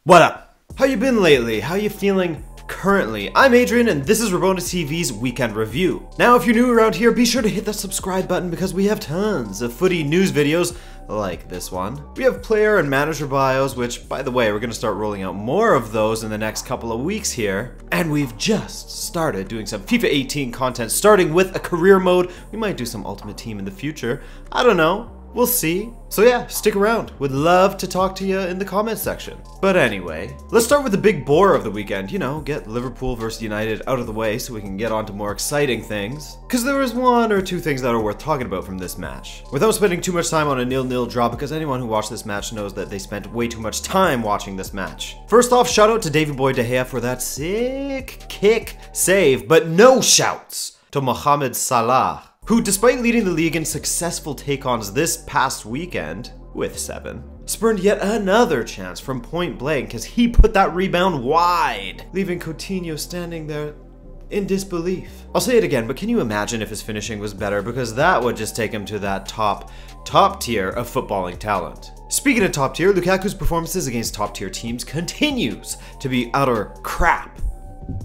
What up? How you been lately? How you feeling currently? I'm Adrian and this is Rabona TV's Weekend Review. Now if you're new around here, be sure to hit that subscribe button because we have tons of footy news videos like this one. We have player and manager bios, which by the way, we're gonna start rolling out more of those in the next couple of weeks here. And we've just started doing some FIFA 18 content, starting with a career mode. We might do some Ultimate Team in the future. I don't know. We'll see. So yeah, stick around. Would love to talk to you in the comments section. But anyway, let's start with the big bore of the weekend. You know, get Liverpool versus United out of the way so we can get on to more exciting things. Because there was one or two things that are worth talking about from this match. Without spending too much time on a 0-0 draw, because anyone who watched this match knows that they spent way too much time watching this match. First off, shout out to Davy Boy De Gea for that sick kick save, but no shouts to Mohamed Salah, who, despite leading the league in successful take-ons this past weekend, with 7, spurned yet another chance from point blank as he put that rebound wide, leaving Coutinho standing there in disbelief. I'll say it again, but can you imagine if his finishing was better? Because that would just take him to that top tier of footballing talent. Speaking of top tier, Lukaku's performances against top tier teams continues to be utter crap.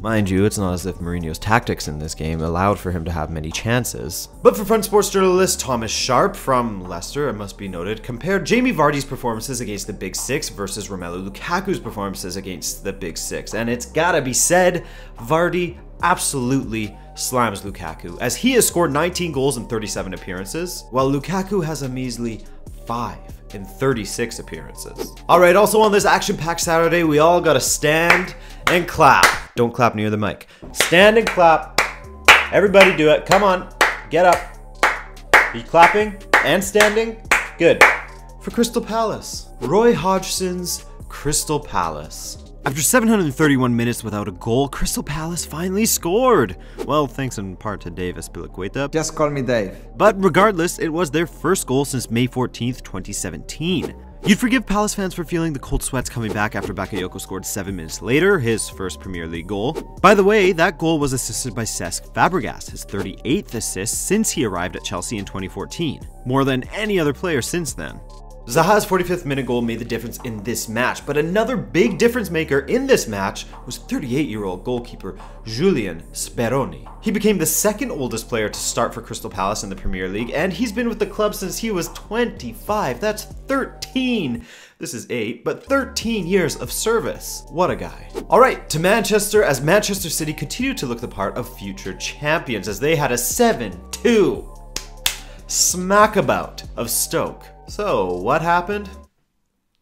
Mind you, it's not as if Mourinho's tactics in this game allowed for him to have many chances. But for Front Sports journalist Thomas Sharp from Leicester, it must be noted, compared Jamie Vardy's performances against the Big Six versus Romelu Lukaku's performances against the Big Six. And it's gotta be said, Vardy absolutely slams Lukaku, as he has scored 19 goals in 37 appearances, while Lukaku has a measly 5 in 36 appearances. Alright, also on this action-packed Saturday, we all gotta stand and clap. Don't clap near the mic. Stand and clap. Everybody do it. Come on. Get up. Are you clapping and standing? Good. For Crystal Palace. Roy Hodgson's Crystal Palace. After 731 minutes without a goal, Crystal Palace finally scored. Well, thanks in part to Dave Azpilicueta. Just call me Dave. But regardless, it was their first goal since May 14th, 2017. You'd forgive Palace fans for feeling the cold sweats coming back after Bakayoko scored 7 minutes later, his first Premier League goal. By the way, that goal was assisted by Cesc Fabregas, his 38th assist since he arrived at Chelsea in 2014. More than any other player since then. Zaha's 45th minute goal made the difference in this match, but another big difference maker in this match was 38-year-old goalkeeper Julian Speroni. He became the second oldest player to start for Crystal Palace in the Premier League, and he's been with the club since he was 25. That's 13. This is 8, but 13 years of service. What a guy. All right, to Manchester, as Manchester City continued to look the part of future champions as they had a 7-2 smackabout of Stoke. So, what happened?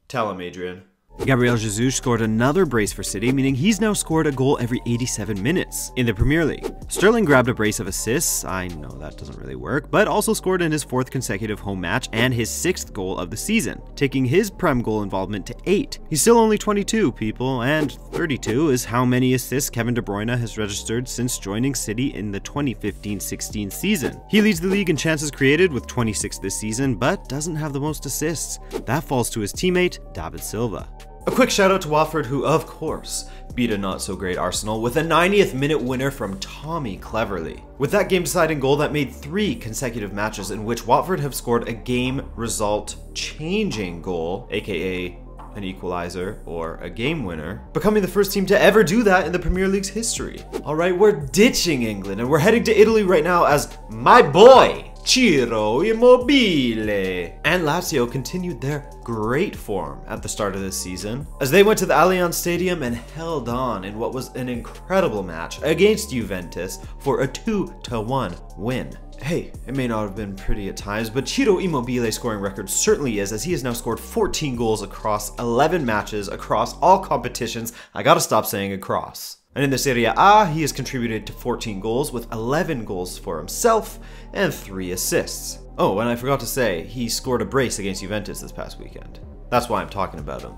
Tell him, Adrian. Gabriel Jesus scored another brace for City, meaning he's now scored a goal every 87 minutes in the Premier League. Sterling grabbed a brace of assists, I know that doesn't really work, but also scored in his 4th consecutive home match and his 6th goal of the season, taking his Prem goal involvement to 8. He's still only 22, people, and 32 is how many assists Kevin De Bruyne has registered since joining City in the 2015-16 season. He leads the league in chances created with 26 this season, but doesn't have the most assists. That falls to his teammate, David Silva. A quick shout out to Watford, who of course beat a not so great Arsenal with a 90th minute winner from Tommy Cleverley. With that game deciding goal, that made 3 consecutive matches in which Watford have scored a game result changing goal, aka an equalizer or a game winner, becoming the first team to ever do that in the Premier League's history. Alright, we're ditching England and we're heading to Italy right now as my boy Ciro Immobile and Lazio continued their great form at the start of this season as they went to the Allianz Stadium and held on in what was an incredible match against Juventus for a 2-1 win. Hey, it may not have been pretty at times, but Ciro Immobile's scoring record certainly is, as he has now scored 14 goals across 11 matches across all competitions. I gotta stop saying across. And in the Serie A, he has contributed to 14 goals with 11 goals for himself and 3 assists. Oh, and I forgot to say, he scored a brace against Juventus this past weekend. That's why I'm talking about him.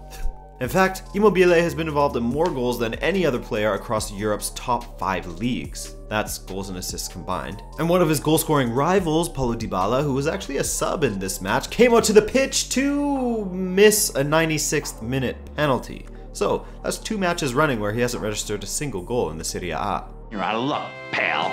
In fact, Immobile has been involved in more goals than any other player across Europe's top 5 leagues. That's goals and assists combined. And one of his goal-scoring rivals, Paulo Dybala, who was actually a sub in this match, came out to the pitch to miss a 96th minute penalty. So, that's 2 matches running where he hasn't registered a single goal in the Serie A. You're out of luck, pal.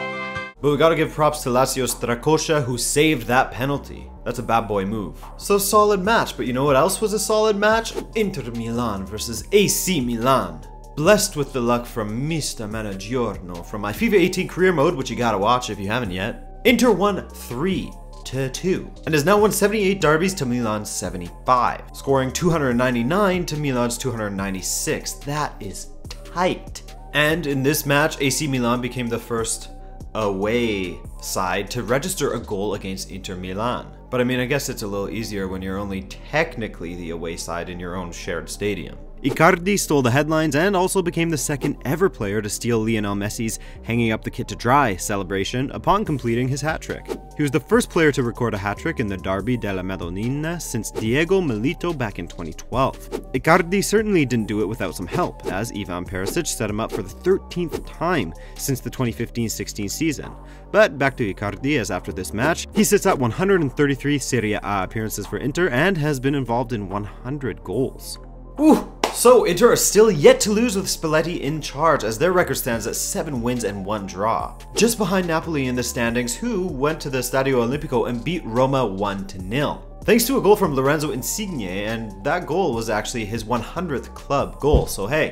But we gotta give props to Lazio's Strakosha, who saved that penalty. That's a bad boy move. So solid match, but you know what else was a solid match? Inter Milan versus AC Milan. Blessed with the luck from Mr. Managiorno from my FIFA 18 career mode, which you gotta watch if you haven't yet. Inter won 3-2 and has now won 78 derbies to Milan's 75, scoring 299 to Milan's 296. That is tight. And in this match, AC Milan became the first away side to register a goal against Inter Milan. But I mean, I guess it's a little easier when you're only technically the away side in your own shared stadium. Icardi stole the headlines and also became the second ever player to steal Lionel Messi's hanging up the kit to dry celebration upon completing his hat trick. He was the first player to record a hat trick in the Derby della Madonnina since Diego Milito back in 2012. Icardi certainly didn't do it without some help, as Ivan Perisic set him up for the 13th time since the 2015-16 season. But back to Icardi, as after this match, he sits at 133 Serie A appearances for Inter and has been involved in 100 goals. Ooh! So, Inter are still yet to lose with Spalletti in charge, as their record stands at 7 wins and 1 draw. Just behind Napoli in the standings, who went to the Stadio Olimpico and beat Roma 1-0. Thanks to a goal from Lorenzo Insigne, and that goal was actually his 100th club goal, so hey.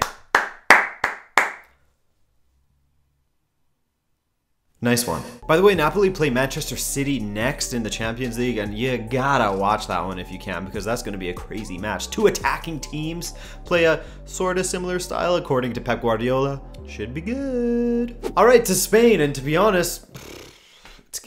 Nice one. By the way, Napoli play Manchester City next in the Champions League, and you gotta watch that one if you can, because that's gonna be a crazy match. Two attacking teams play a sorta similar style according to Pep Guardiola. Should be good. Alright, to Spain, and to be honest,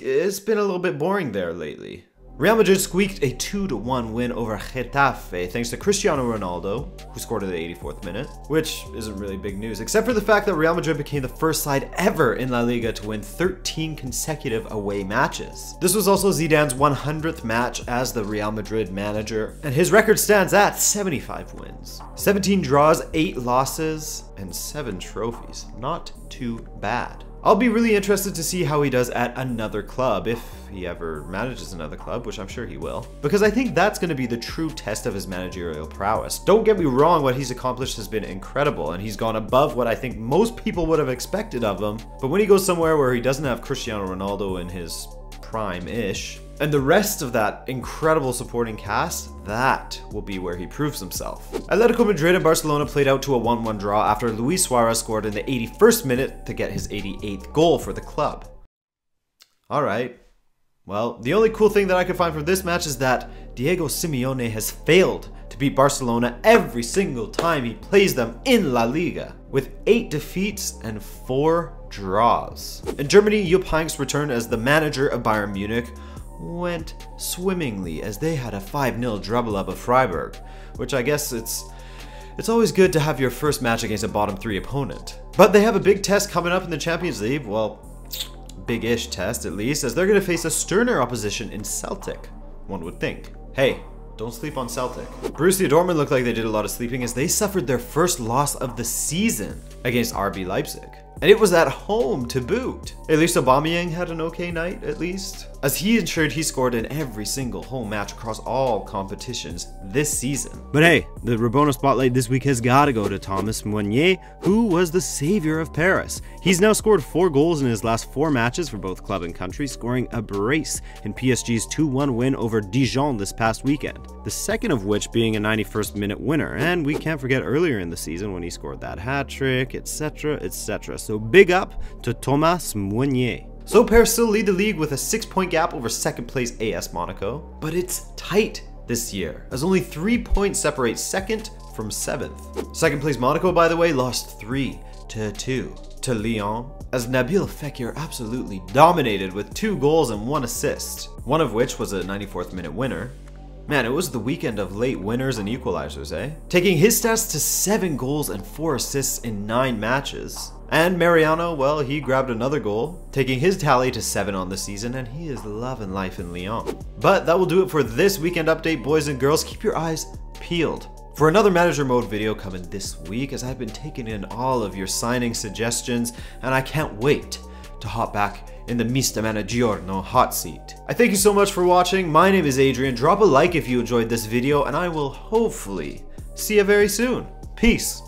it's been a little bit boring there lately. Real Madrid squeaked a 2-1 win over Getafe thanks to Cristiano Ronaldo, who scored in the 84th minute, which isn't really big news, except for the fact that Real Madrid became the first side ever in La Liga to win 13 consecutive away matches. This was also Zidane's 100th match as the Real Madrid manager, and his record stands at 75 wins, 17 draws, 8 losses, and 7 trophies. Not too bad. I'll be really interested to see how he does at another club, if he ever manages another club, which I'm sure he will, because I think that's going to be the true test of his managerial prowess. Don't get me wrong, what he's accomplished has been incredible, and he's gone above what I think most people would have expected of him, but when he goes somewhere where he doesn't have Cristiano Ronaldo in his prime-ish, and the rest of that incredible supporting cast, that will be where he proves himself. Atletico Madrid and Barcelona played out to a 1-1 draw after Luis Suarez scored in the 81st minute to get his 88th goal for the club. Alright. Well, the only cool thing that I could find from this match is that Diego Simeone has failed to beat Barcelona every single time he plays them in La Liga, with 8 defeats and 4 draws. In Germany, Jupp Heynck's return as the manager of Bayern Munich went swimmingly as they had a 5-0 drubble up of Freiburg, which I guess it's always good to have your first match against a bottom 3 opponent. But they have a big test coming up in the Champions League, well, big-ish test at least, as they're going to face a sterner opposition in Celtic, one would think. Hey, don't sleep on Celtic. Borussia Dortmund looked like they did a lot of sleeping as they suffered their first loss of the season against RB Leipzig. And it was at home to boot. At least Aubameyang had an okay night, at least, as he ensured he scored in every single home match across all competitions this season. But hey, the Rabona spotlight this week has gotta go to Thomas Meunier, who was the savior of Paris. He's now scored 4 goals in his last 4 matches for both club and country, scoring a brace in PSG's 2-1 win over Dijon this past weekend, the second of which being a 91st minute winner, and we can't forget earlier in the season when he scored that hat trick, etc, etc. So big up to Thomas Meunier. So Paris still lead the league with a 6-point gap over second place AS Monaco, but it's tight this year, as only 3 points separate second from 7th. Second place Monaco, by the way, lost 3-2 to Lyon, as Nabil Fekir absolutely dominated with 2 goals and 1 assist, one of which was a 94th minute winner. Man, it was the weekend of late winners and equalizers, eh? Taking his stats to 7 goals and 4 assists in 9 matches. And Mariano, well, he grabbed another goal, taking his tally to 7 on the season, and he is loving life in Lyon. But that will do it for this weekend update, boys and girls. Keep your eyes peeled for another manager mode video coming this week, as I've been taking in all of your signing suggestions, and I can't wait to hop back in the Mr. Managiorno hot seat. I thank you so much for watching. My name is Adrian. Drop a like if you enjoyed this video, and I will hopefully see you very soon. Peace.